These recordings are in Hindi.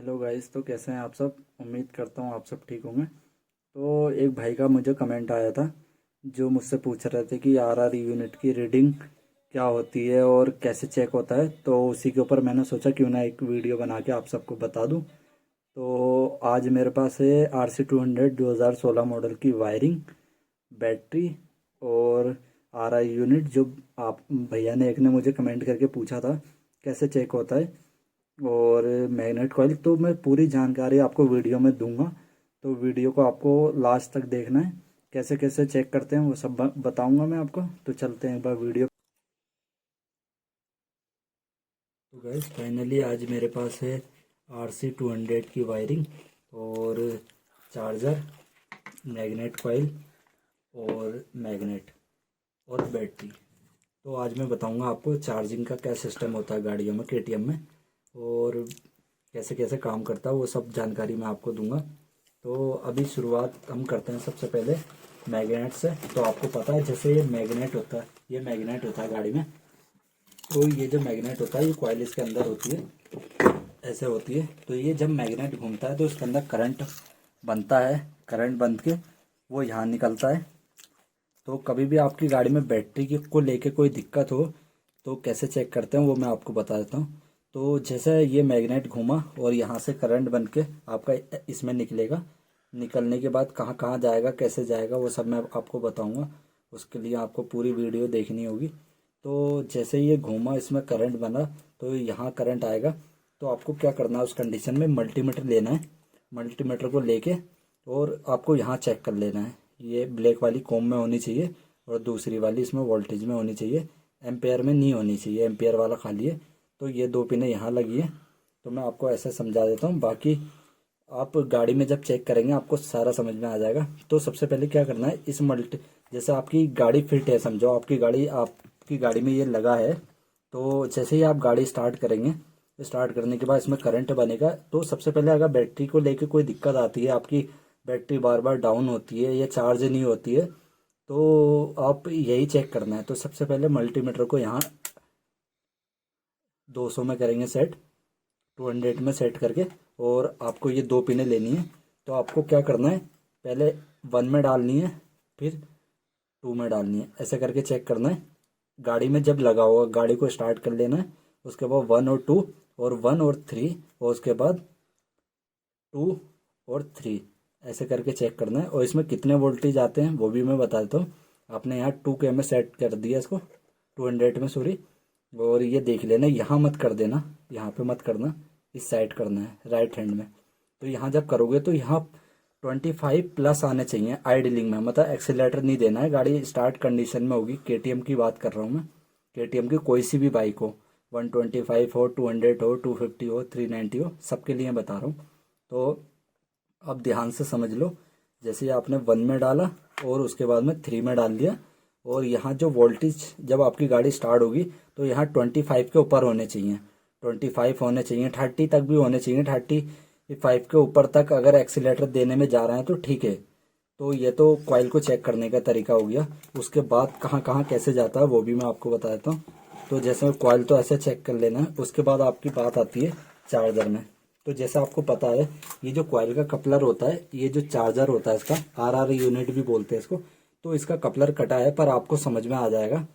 हेलो गाइस, तो कैसे हैं आप सब। उम्मीद करता हूँ आप सब ठीक होंगे। तो एक भाई का मुझे कमेंट आया था जो मुझसे पूछ रहे थे कि आरआर यूनिट की रीडिंग क्या होती है और कैसे चेक होता है। तो उसी के ऊपर मैंने सोचा क्यों ना एक वीडियो बना के आप सबको बता दूं। तो आज मेरे पास है RC 200 2016 मॉडल की वायरिंग, बैटरी और आरआर यूनिट, जो आप भैया ने एक ने मुझे कमेंट करके पूछा था कैसे चेक होता है, और मैग्नेट कॉइल। तो मैं पूरी जानकारी आपको वीडियो में दूंगा, तो वीडियो को आपको लास्ट तक देखना है। कैसे कैसे चेक करते हैं वो सब बताऊंगा मैं आपको। तो चलते हैं एक बार वीडियो। तो गैस फाइनली आज मेरे पास है RC 200 की वायरिंग और चार्जर, मैग्नेट कॉइल और मैग्नेट और बैटरी। तो आज मैं बताऊंगा आपको चार्जिंग का क्या सिस्टम होता है गाड़ियों में, केटीएम में, और कैसे कैसे काम करता है वो सब जानकारी मैं आपको दूंगा। तो अभी शुरुआत हम करते हैं सबसे पहले मैग्नेट से। तो आपको पता है जैसे ये मैग्नेट होता है, ये मैग्नेट होता है गाड़ी में। तो ये जो मैग्नेट होता है ये कॉइल इसके अंदर होती है, ऐसे होती है। तो ये जब मैग्नेट घूमता है तो इसके अंदर करंट बनता है। करंट बन के वो यहाँ निकलता है। तो कभी भी आपकी गाड़ी में बैटरी की को लेके कोई दिक्कत हो तो कैसे चेक करते हैं वो मैं आपको बता देता हूँ। तो जैसे ये मैग्नेट घूमा और यहाँ से करंट बन के आपका इसमें निकलेगा। निकलने के बाद कहाँ कहाँ जाएगा, कैसे जाएगा, वो सब मैं आपको बताऊँगा। उसके लिए आपको पूरी वीडियो देखनी होगी। तो जैसे ये घूमा, इसमें करंट बना, तो यहाँ करंट आएगा। तो आपको क्या करना है, उस कंडीशन में मल्टीमीटर लेना है। मल्टीमीटर को लेके और आपको यहाँ चेक कर लेना है। ये ब्लैक वाली कॉम में होनी चाहिए और दूसरी वाली इसमें वोल्टेज में होनी चाहिए, एम्पेयर में नहीं होनी चाहिए। एम्पेयर वाला खाली है। तो ये दो पिनें यहाँ लगी है। तो मैं आपको ऐसे समझा देता हूँ, बाकी आप गाड़ी में जब चेक करेंगे आपको सारा समझ में आ जाएगा। तो सबसे पहले क्या करना है, इस मल्टी जैसे आपकी गाड़ी फिट है, समझो आपकी गाड़ी में ये लगा है। तो जैसे ही आप गाड़ी स्टार्ट करेंगे, स्टार्ट करने के बाद इसमें करंट बनेगा। तो सबसे पहले अगर बैटरी को लेके कोई दिक्कत आती है, आपकी बैटरी बार बार डाउन होती है या चार्ज नहीं होती है, तो आप यही चेक करना है। तो सबसे पहले मल्टीमीटर को यहाँ 200 में करेंगे सेट, 200 में सेट करके, और आपको ये दो पिनें लेनी है। तो आपको क्या करना है, पहले 1 में डालनी है, फिर 2 में डालनी है, ऐसे करके चेक करना है। गाड़ी में जब लगा होगा गाड़ी को स्टार्ट कर लेना है। उसके बाद 1 और 2 और 1 और 3, और उसके बाद 2 और 3, ऐसे करके चेक करना है। और इसमें कितने वोल्टेज आते हैं वो भी मैं बता देता हूँ। आपने यहाँ 2K में सेट कर दिया इसको, 200 में, सॉरी। और ये देख लेना, यहाँ मत कर देना, यहाँ पे मत करना, इस साइड करना है राइट हैंड में। तो यहाँ जब करोगे तो यहाँ 25 प्लस आने चाहिए आइडलिंग में, मतलब एक्सीलेटर नहीं देना है। गाड़ी स्टार्ट कंडीशन में होगी, केटीएम की बात कर रहा हूँ मैं। केटीएम की कोई सी भी बाइक हो, 125 हो, 200 हो, 250 हो, 390 हो, सबके लिए बता रहा हूँ। तो अब ध्यान से समझ लो। जैसे आपने 1 में डाला और उसके बाद में 3 में डाल दिया, और यहाँ जो वोल्टेज जब आपकी गाड़ी स्टार्ट होगी तो यहाँ 25 के ऊपर होने चाहिए, 25 होने चाहिए, 30 तक भी होने चाहिए। 35 के ऊपर तक अगर एक्सीलेटर देने में जा रहे हैं तो ठीक है। तो ये तो कॉइल को चेक करने का तरीका हो गया। उसके बाद कहाँ कहाँ कैसे जाता है वो भी मैं आपको बता देता हूँ। तो जैसे कॉइल तो ऐसे चेक कर लेना है। उसके बाद आपकी बात आती है चार्जर में। तो जैसा आपको पता है, ये जो कॉइल का कपलर होता है, ये जो चार्जर होता है इसका, आरआर यूनिट भी बोलते हैं इसको। तो इसका कपलर कटा है, पर आपको समझ में आ जाएगा।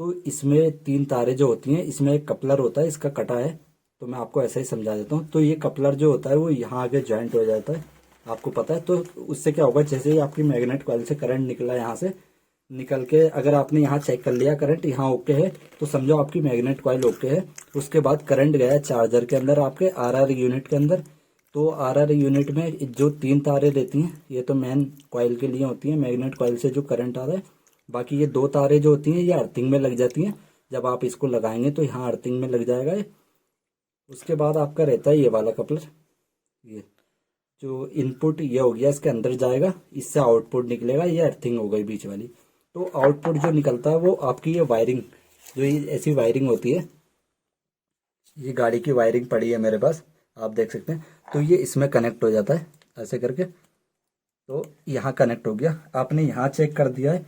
तो इसमें 3 तारें जो होती हैं, इसमें एक कपलर होता है, इसका कटा है। तो मैं आपको ऐसे ही समझा देता हूँ। तो ये कपलर जो होता है वो यहाँ आगे ज्वाइंट हो जाता है, आपको पता है। तो उससे क्या होगा, जैसे ही आपकी मैग्नेट कॉइल से करंट निकला, यहाँ से निकल के अगर आपने यहाँ चेक कर लिया करंट यहाँ ओके है, तो समझो आपकी मैग्नेट कॉइल ओके है। उसके बाद करंट गया चार्जर के अंदर, आपके आरआर यूनिट के अंदर। तो आरआर यूनिट में जो 3 तारें रहती हैं, ये तो मेन कॉइल के लिए होती हैं, मैग्नेट कॉइल से जो करंट आ रहा है। बाकी ये 2 तारें जो होती हैं ये अर्थिंग में लग जाती हैं। जब आप इसको लगाएंगे तो यहाँ अर्थिंग में लग जाएगा ये। उसके बाद आपका रहता है ये वाला कपलर। ये जो इनपुट ये हो गया, इसके अंदर जाएगा, इससे आउटपुट निकलेगा, ये अर्थिंग हो गई बीच वाली। तो आउटपुट जो निकलता है वो आपकी ये वायरिंग, जो ये ऐसी वायरिंग होती है, ये गाड़ी की वायरिंग पड़ी है मेरे पास, आप देख सकते हैं। तो ये इसमें कनेक्ट हो जाता है ऐसे करके। तो यहाँ कनेक्ट हो गया, आपने यहाँ चेक कर दिया है,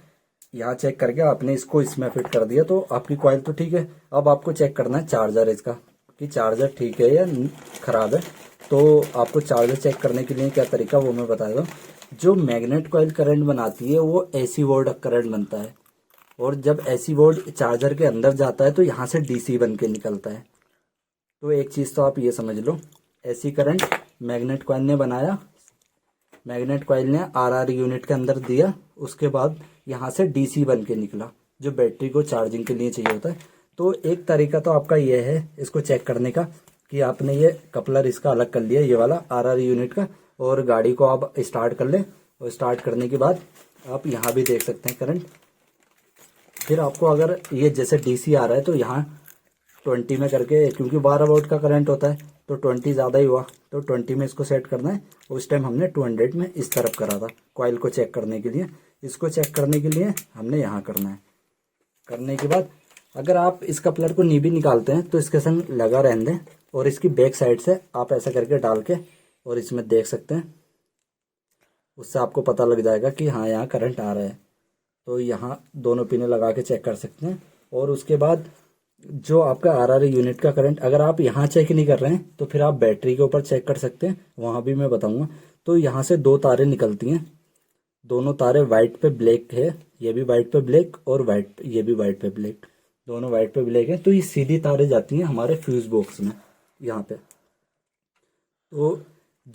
यहाँ चेक करके आपने इसको इसमें फिट कर दिया, तो आपकी कॉइल तो ठीक है। अब आपको चेक करना है चार्जर इसका, कि चार्जर ठीक है या खराब है। तो आपको चार्जर चेक करने के लिए क्या तरीका वो मैं बता दूँ। जो मैग्नेट कॉइल करंट बनाती है वो एसी वोल्ट करंट बनता है, और जब एसी वोल्ट चार्जर के अंदर जाता है तो यहाँ से डीसी बन के निकलता है। तो एक चीज़ तो आप ये समझ लो, एसी करंट मैग्नेट कॉइल ने बनाया, मैग्नेट कॉइल ने आरआर यूनिट के अंदर दिया, उसके बाद यहाँ से डीसी बन के निकला जो बैटरी को चार्जिंग के लिए चाहिए होता है। तो एक तरीका तो आपका ये है इसको चेक करने का कि आपने ये कपलर इसका अलग कर लिया, ये वाला आरआर यूनिट का, और गाड़ी को आप स्टार्ट कर ले, और स्टार्ट करने के बाद आप यहाँ भी देख सकते हैं करंट। फिर आपको अगर ये जैसे डीसी आ रहा है तो यहाँ 20 में करके, क्योंकि 12 वोल्ट का करंट होता है तो 20 ज़्यादा ही हुआ, तो 20 में इसको सेट करना है। उस टाइम हमने 200 में इस तरफ करा था कॉइल को चेक करने के लिए। इसको चेक करने के लिए हमने यहाँ करना है। करने के बाद अगर आप इस कपलर को नहीं भी निकालते हैं तो इसके संग लगा रहने दें, और इसकी बैक साइड से आप ऐसा करके डाल के और इसमें देख सकते हैं, उससे आपको पता लग जाएगा कि हाँ यहाँ करंट आ रहा है। तो यहाँ दोनों पिने लगा के चेक कर सकते हैं। और उसके बाद जो आपका आरआर यूनिट का करंट अगर आप यहाँ चेक नहीं कर रहे हैं तो फिर आप बैटरी के ऊपर चेक कर सकते हैं, वहाँ भी मैं बताऊँगा। तो यहाँ से 2 तारें निकलती हैं, दोनों तारे वाइट पे ब्लैक है, ये भी वाइट पे ब्लैक और वाइट, ये भी वाइट पे ब्लैक, दोनों वाइट पे ब्लैक है। तो ये सीधी तारें जाती हैं हमारे फ्यूज बॉक्स में यहाँ पे। तो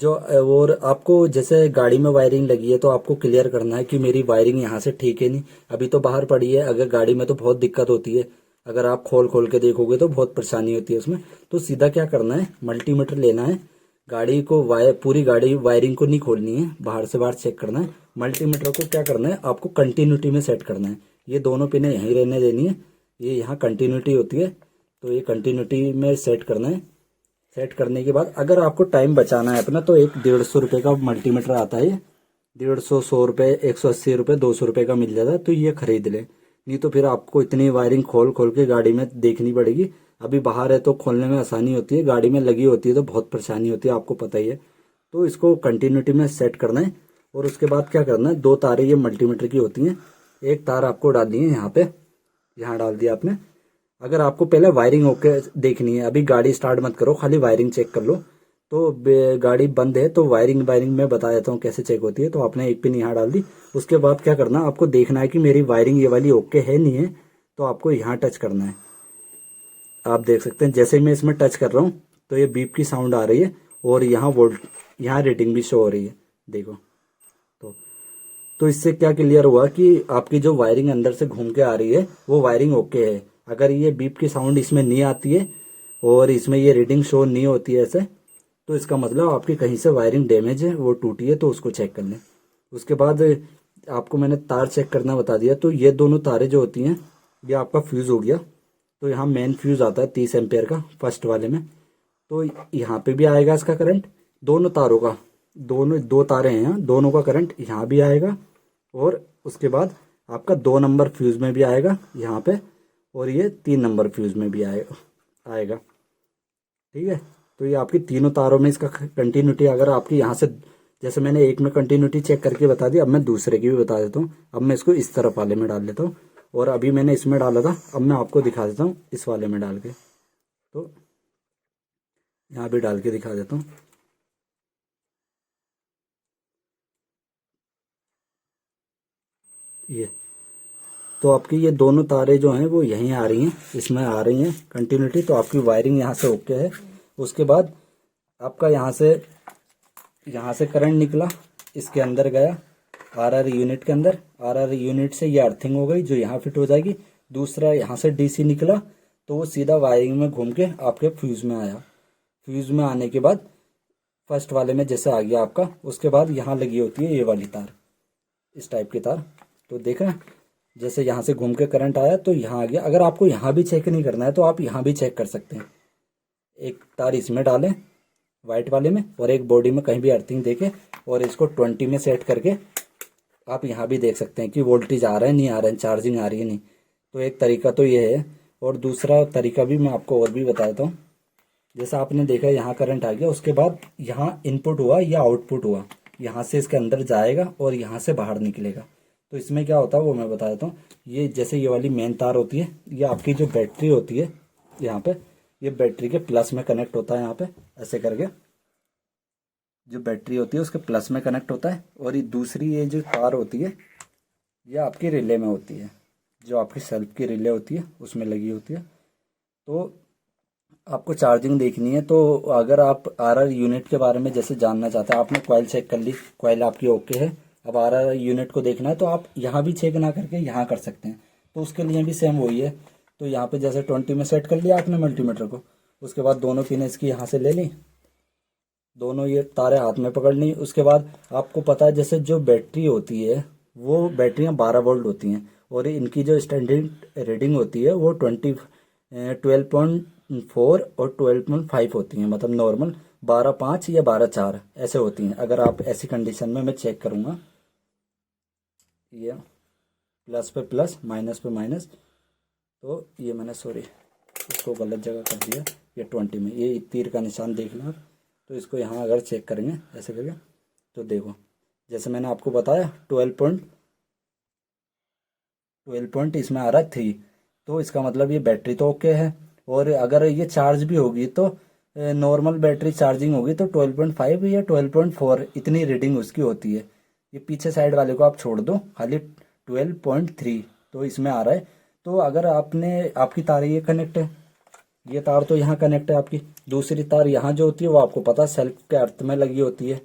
जो और आपको जैसे गाड़ी में वायरिंग लगी है तो आपको क्लियर करना है कि मेरी वायरिंग यहाँ से ठीक है नहीं, अभी तो बाहर पड़ी है। अगर गाड़ी में तो बहुत दिक्कत होती है, अगर आप खोल खोल के देखोगे तो बहुत परेशानी होती है उसमें। तो सीधा क्या करना है, मल्टीमीटर लेना है, गाड़ी को पूरी गाड़ी वायरिंग को नहीं खोलनी है, बाहर से बाहर चेक करना है। मल्टीमीटर को क्या करना है, आपको कंटिन्यूटी में सेट करना है। ये दोनों पिने यहीं रहने देनी है, ये यहाँ कंटिन्यूटी होती है तो ये कंटिन्यूटी में सेट करना है। सेट करने के बाद अगर आपको टाइम बचाना है अपना तो एक 150 रुपये का मल्टीमीटर आता है, 150, 100 रुपये, 180 रुपये, 200 रुपये का मिल जाता है, तो ये खरीद ले। नहीं तो फिर आपको इतनी वायरिंग खोल खोल के गाड़ी में देखनी पड़ेगी। अभी बाहर है तो खोलने में आसानी होती है, गाड़ी में लगी होती है तो बहुत परेशानी होती है, आपको पता ही है। तो इसको कंटिन्यूटी में सेट करना है। और उसके बाद क्या करना है, 2 तारें ये मल्टीमीटर की होती हैं, एक तार आपको डालनी है यहाँ पे, यहाँ डाल दिया आपने। अगर आपको पहले वायरिंग ओके देखनी है, अभी गाड़ी स्टार्ट मत करो, खाली वायरिंग चेक कर लो। तो गाड़ी बंद है तो वायरिंग मैं बता देता हूँ कैसे चेक होती है। तो आपने एक पिन यहाँ डाल दी, उसके बाद क्या करना, आपको देखना है कि मेरी वायरिंग ये वाली ओके है नहीं है, तो आपको यहाँ टच करना है। आप देख सकते हैं जैसे मैं इसमें टच कर रहा हूँ तो ये बीप की साउंड आ रही है, और यहाँ यहाँ रेटिंग भी शो हो रही है, देखो। तो इससे क्या क्लियर हुआ कि आपकी जो वायरिंग अंदर से घूम के आ रही है वो वायरिंग ओके है। अगर ये बीप की साउंड इसमें नहीं आती है और इसमें ये रीडिंग शो नहीं होती है ऐसे, तो इसका मतलब आपकी कहीं से वायरिंग डैमेज है, वो टूटी है, तो उसको चेक कर लें। उसके बाद आपको मैंने तार चेक करना बता दिया। तो ये दोनों तारें जो होती हैं, ये आपका फ्यूज़ हो गया। तो यहाँ मेन फ्यूज़ आता है 30 एम्पेयर का फर्स्ट वाले में, तो यहाँ पे भी आएगा इसका करंट, दोनों तारों का, दोनों 2 तारें हैं यहाँ, दोनों का करंट यहाँ भी आएगा। और उसके बाद आपका 2 नंबर फ्यूज़ में भी आएगा यहाँ पे, और ये 3 नंबर फ्यूज़ में भी आएगा। ठीक है, तो ये आपकी तीनों तारों में इसका कंटिन्यूटी, अगर आपकी यहाँ से, जैसे मैंने एक में कंटिन्यूटी चेक करके बता दी, अब मैं दूसरे की भी बता देता हूँ। अब मैं इसको इस तरफ वाले में डाल लेता हूँ, और अभी मैंने इसमें डाला था, अब मैं आपको दिखा देता हूँ इस वाले में डाल के। तो यहाँ भी डाल के दिखा देता हूँ। ये तो आपकी ये दोनों तारें जो हैं वो यहीं आ रही हैं, इसमें आ रही हैं कंटिन्यूटी, तो आपकी वायरिंग यहाँ से ओके है। उसके बाद आपका यहाँ से करंट निकला, इसके अंदर गया आरआर यूनिट के अंदर, आरआर यूनिट से ये अर्थिंग हो गई जो यहाँ फिट हो जाएगी। दूसरा यहाँ से डीसी निकला तो वो सीधा वायरिंग में घूम के आपके फ्यूज़ में आया। फ्यूज़ में आने के बाद फर्स्ट वाले में जैसे आ गया आपका, उसके बाद यहाँ लगी होती है ये वाली तार, इस टाइप की तार। तो देखा जैसे यहाँ से घूम के करंट आया तो यहाँ आ गया। अगर आपको यहाँ भी चेक नहीं करना है तो आप यहाँ भी चेक कर सकते हैं। एक तार इसमें डालें वाइट वाले में, और एक बॉडी में कहीं भी अर्थिंग देके, और इसको 20 में सेट करके आप यहाँ भी देख सकते हैं कि वोल्टेज आ रहा है नहीं आ रहा है, चार्जिंग आ रही है नहीं। तो एक तरीका तो ये है, और दूसरा तरीका भी मैं आपको और भी बता देता हूँ। जैसा आपने देखा यहाँ करंट आ गया, उसके बाद यहाँ इनपुट हुआ या आउटपुट हुआ, यहाँ से इसके अंदर जाएगा और यहाँ से बाहर निकलेगा। तो इसमें क्या होता है वो मैं बता देता हूँ। ये जैसे ये वाली मेन तार होती है, ये आपकी जो बैटरी होती है यहाँ पे, ये बैटरी के प्लस में कनेक्ट होता है यहाँ पे ऐसे करके। जो बैटरी होती है उसके प्लस में कनेक्ट होता है, और ये दूसरी ये जो तार होती है ये आपकी रिले में होती है, जो आपकी सेल्फ की रिले होती है उसमें लगी होती है। तो आपको चार्जिंग देखनी है, तो अगर आप आरआर यूनिट के बारे में जैसे जानना चाहते हैं, आपने कॉइल चेक कर ली, कॉइल आपकी ओके है, अब आरआर यूनिट को देखना है तो आप यहाँ भी चेक ना करके यहाँ कर सकते हैं। तो उसके लिए भी सेम वही है। तो यहाँ पे जैसे 20 में सेट कर लिया आपने मल्टीमीटर को, उसके बाद दोनों पिन इसकी यहाँ से ले ली, दोनों ये तारे हाथ में पकड़ ली। उसके बाद आपको पता है जैसे जो बैटरी होती है वो बैटरियाँ 12 वोल्ट होती हैं, और इनकी जो स्टैंडर्ड रीडिंग होती है वो 12.4 और 12.5 होती हैं, मतलब नॉर्मल 12.5 या 12.4 ऐसे होती हैं। अगर आप ऐसी कंडीशन में मैं चेक करूँगा, ये प्लस पे प्लस माइनस पे माइनस, तो ये मैंने सॉरी इसको गलत जगह कर दिया, ये 20 में ये तीर का निशान देखना आप। तो इसको यहाँ अगर चेक करेंगे ऐसे करके तो देखो जैसे मैंने आपको बताया 12 पॉइंट इसमें आ रहा है 3, तो इसका मतलब ये बैटरी तो ओके है। और अगर ये चार्ज भी होगी तो नॉर्मल बैटरी चार्जिंग होगी तो 12.5 या 12.4 इतनी रीडिंग उसकी होती है। ये पीछे साइड वाले को आप छोड़ दो, खाली 12.3 तो इसमें आ रहा है। तो अगर आपकी तार ये कनेक्ट है, ये तार तो यहाँ कनेक्ट है आपकी, दूसरी तार यहाँ जो होती है वो आपको पता सेल्फ के अर्थ में लगी होती है,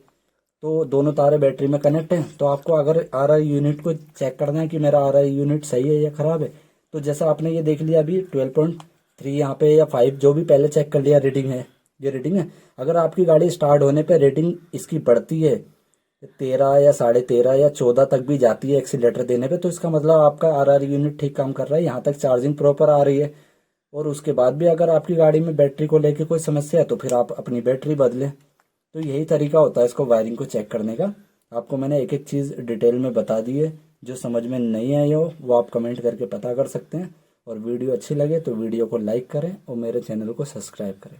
तो दोनों तारें बैटरी में कनेक्ट है। तो आपको अगर आरआर यूनिट को चेक करना है कि मेरा आरआर यूनिट सही है या खराब है, तो जैसा आपने ये देख लिया अभी 12.3 यहाँ पे या 5 जो भी पहले चेक कर लिया रीडिंग है, ये रीडिंग है। अगर आपकी गाड़ी स्टार्ट होने पे रेटिंग इसकी बढ़ती है 13 या 13.5 या 14 तक भी जाती है एक्सीलेटर देने पे, तो इसका मतलब आपका आरआर यूनिट ठीक काम कर रहा है, यहाँ तक चार्जिंग प्रॉपर आ रही है। और उसके बाद भी अगर आपकी गाड़ी में बैटरी को लेके कोई समस्या है तो फिर आप अपनी बैटरी बदलें। तो यही तरीका होता है इसको वायरिंग को चेक करने का। आपको मैंने एक एक चीज़ डिटेल में बता दी है, जो समझ में नहीं आई हो वो आप कमेंट करके पता कर सकते हैं। और वीडियो अच्छी लगे तो वीडियो को लाइक करें और मेरे चैनल को सब्सक्राइब करें।